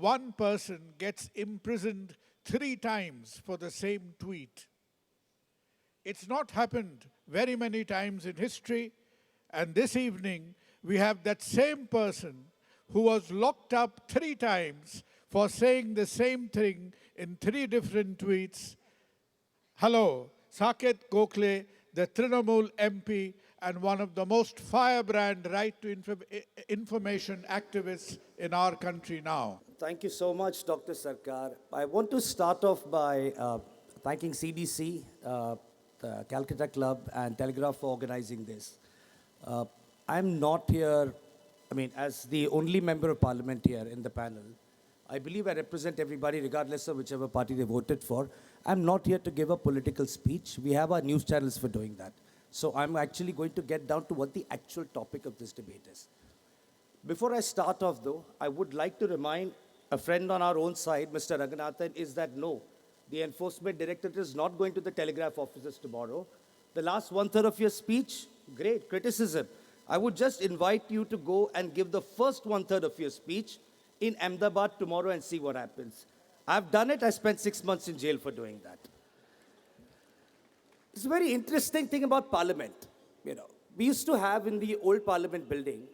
one person gets imprisoned 3 times for the same tweet. It's not happened very many times in history, and this evening we have that same person who was locked up 3 times for saying the same thing in 3 different tweets. Hello, Saket Gokhale, the Trinamool MP and one of the most firebrand right to information activists in our country now. Thank you so much, Dr. Sarkar. I want to start off by thanking CDC, the Calcutta Club, and Telegraph for organizing this. I'm not here, as the only member of parliament here in the panel. I believe I represent everybody regardless of whichever party they voted for. I'm not here to give a political speech. We have our news channels for doing that. So I'm actually going to get down to what the actual topic of this debate is. Before I start off though, I would like to remind a friend on our own side, Mr. Raghunathan, is that no, the Enforcement Directorate is not going to the Telegraph offices tomorrow. The last 1/3 of your speech, great, criticism. I would just invite you to go and give the first 1/3 of your speech in Ahmedabad tomorrow and see what happens. I've done it. I spent 6 months in jail for doing that. It's a very interesting thing about Parliament. We used to have in the old Parliament building,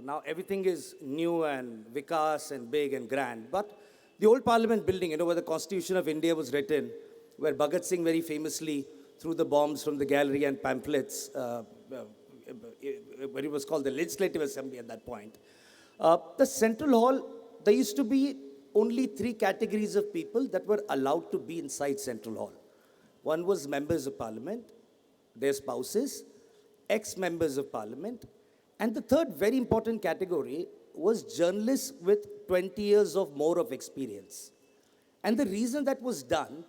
now everything is new and Vikas and big and grand. But the old Parliament building, where the Constitution of India was written, where Bhagat Singh very famously threw the bombs from the gallery and pamphlets, what it was called the Legislative Assembly at that point. The Central Hall, there used to be only 3 categories of people that were allowed to be inside Central Hall. One was members of parliament, their spouses, ex-members of parliament, and the third very important category was journalists with 20 years or more of experience. And the reason that was done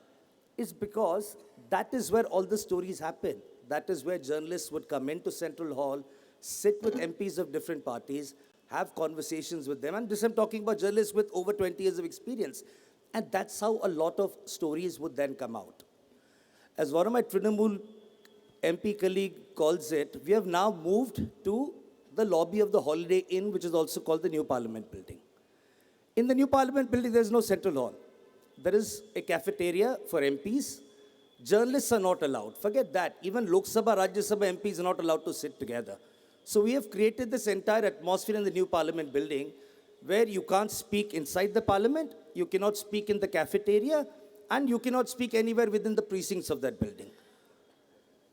is because that is where all the stories happen. That is where journalists would come into Central Hall, sit with MPs of different parties, have conversations with them. And this I'm talking about journalists with over 20 years of experience. And that's how a lot of stories would then come out. As one of my Trinamool MP colleague calls it, we have now moved to the lobby of the Holiday Inn, which is also called the New Parliament Building. In the New Parliament Building, there's no Central Hall. There is a cafeteria for MPs. Journalists are not allowed. Forget that. Even Lok Sabha, Rajya Sabha MPs are not allowed to sit together. So we have created this entire atmosphere in the New Parliament Building where you can't speak inside the Parliament, you cannot speak in the cafeteria, and you cannot speak anywhere within the precincts of that building.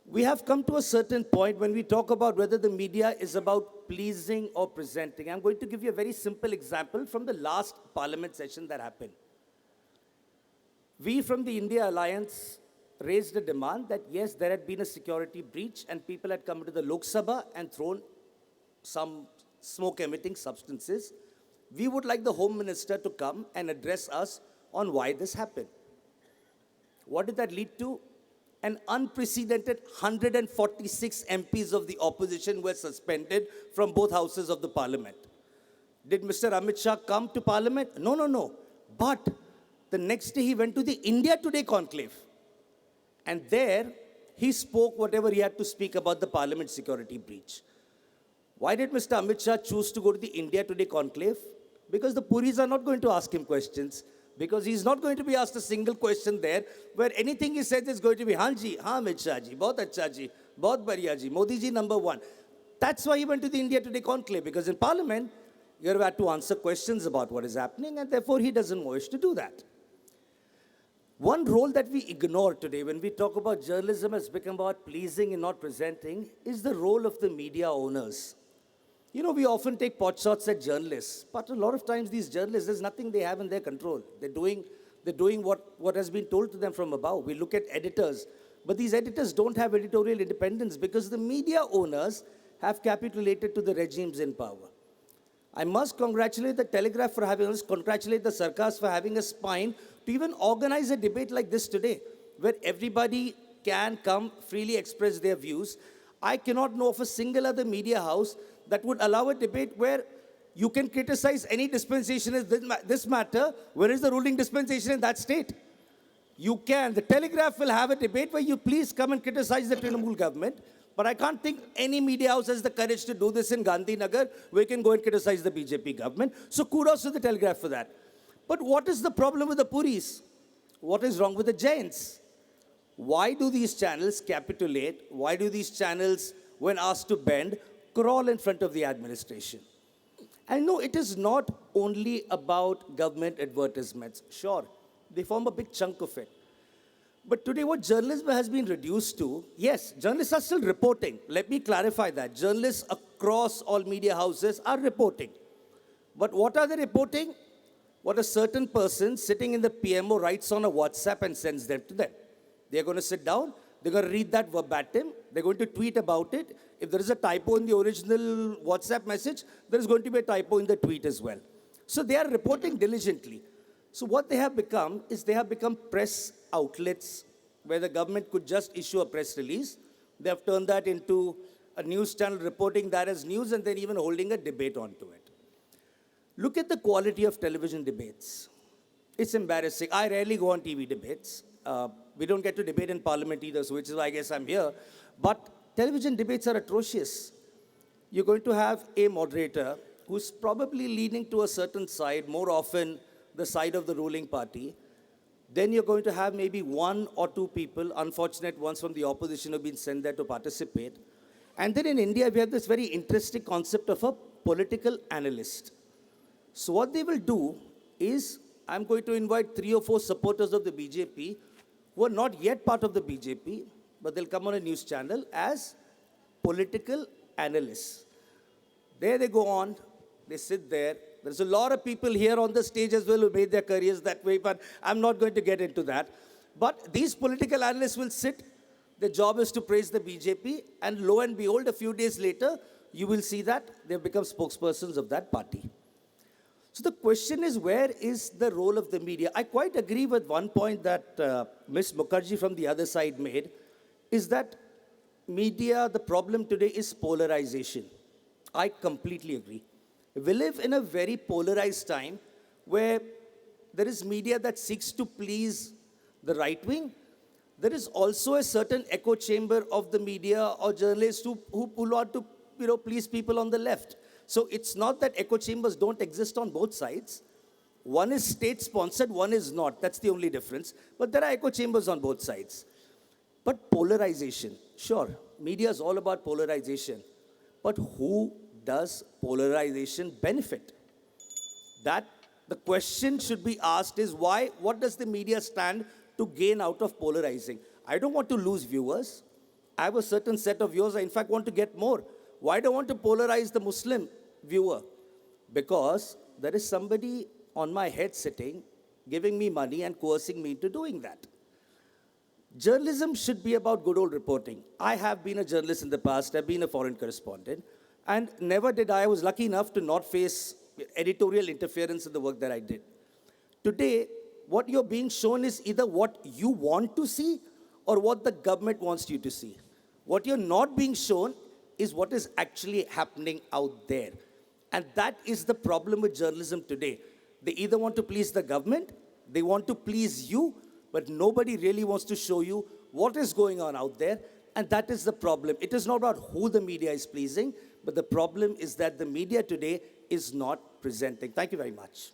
We have come to a certain point when we talk about whether the media is about pleasing or presenting. I'm going to give you a very simple example from the last Parliament session that happened. We from the India Alliance raised a demand that yes, there had been a security breach and people had come into the Lok Sabha and thrown some smoke-emitting substances. We would like the Home Minister to come and address us on why this happened. What did that lead to? An unprecedented 146 MPs of the opposition were suspended from both houses of the Parliament. Did Mr. Amit Shah come to Parliament? No. But the next day he went to the India Today conclave. And there he spoke whatever he had to speak about the Parliament security breach. Why did Mr. Amit Shah choose to go to the India Today conclave? Because the Puris are not going to ask him questions. Because he's not going to be asked a single question there, where anything he says is going to be, Haan ji, haan Amit Shah ji, bahut acha ji, bahut bariya ji, Modi ji number 1. That's why he went to the India Today conclave, because in Parliament, you're had to answer questions about what is happening, and therefore he doesn't wish to do that. One role that we ignore today when we talk about journalism has become about pleasing and not presenting is the role of the media owners. We often take pot shots at journalists, but a lot of times these journalists, there's nothing they have in their control. They're doing what has been told to them from above. We look at editors, but these editors don't have editorial independence because the media owners have capitulated to the regimes in power. I must congratulate the Telegraph for having us, congratulate the Sarkars for having a spine to even organize a debate like this today, where everybody can come freely express their views. I cannot know of a single other media house that would allow a debate where you can criticize any dispensation in this matter, where is the ruling dispensation in that state? You can. The Telegraph will have a debate where you please come and criticize the Trinamool government, but I can't think any media house has the courage to do this in Gandhinagar, where you can go and criticize the BJP government. So kudos to the Telegraph for that. But what is the problem with the Puris? What is wrong with the Jains? Why do these channels capitulate? Why do these channels, when asked to bend, crawl in front of the administration? And no, it is not only about government advertisements. Sure, they form a big chunk of it. But today, what journalism has been reduced to, yes, journalists are still reporting. Let me clarify that. Journalists across all media houses are reporting. But what are they reporting? What a certain person sitting in the PMO writes on a WhatsApp and sends them to them. They're going to sit down, they're going to read that verbatim, they're going to tweet about it. If there is a typo in the original WhatsApp message, there is going to be a typo in the tweet as well. So they are reporting diligently. So what they have become is they have become press outlets where the government could just issue a press release. They have turned that into a news channel reporting that as news and then even holding a debate onto it. Look at the quality of television debates. It's embarrassing. I rarely go on TV debates. We don't get to debate in Parliament either, so which is why I guess I'm here. But television debates are atrocious. You're going to have a moderator who's probably leaning to a certain side, more often the side of the ruling party. Then you're going to have maybe one or two people, unfortunate ones from the opposition, who've been sent there to participate. And then in India, we have this very interesting concept of a political analyst. So what they will do is, I'm going to invite 3 or 4 supporters of the BJP who are not yet part of the BJP, but they'll come on a news channel as political analysts. There they go on, they sit there. There's a lot of people here on the stage as well who made their careers that way, but I'm not going to get into that. But these political analysts will sit. Their job is to praise the BJP, and lo and behold, a few days later, you will see that they've become spokespersons of that party. So the question is, where is the role of the media? I quite agree with one point that Ms. Mukherjee from the other side made, is that media, the problem today is polarization. I completely agree. We live in a very polarized time where there is media that seeks to please the right wing. There is also a certain echo chamber of the media or journalists who want to please people on the left. So it's not that echo chambers don't exist on both sides. One is state-sponsored, one is not. That's the only difference. But there are echo chambers on both sides. But polarization, sure, media is all about polarization. But who does polarization benefit? That the question should be asked is why, what does the media stand to gain out of polarizing? I don't want to lose viewers. I have a certain set of viewers. I in fact want to get more. Why do I want to polarize the Muslim viewer? Because there is somebody on my head sitting, giving me money and coercing me into doing that. Journalism should be about good old reporting. I have been a journalist in the past. I've been a foreign correspondent. And never did I was lucky enough to not face editorial interference in the work that I did. Today, what you're being shown is either what you want to see or what the government wants you to see. What you're not being shown is what is actually happening out there. And that is the problem with journalism today. They either want to please the government, they want to please you, but nobody really wants to show you what is going on out there. And that is the problem. It is not about who the media is pleasing, but the problem is that the media today is not presenting. Thank you very much.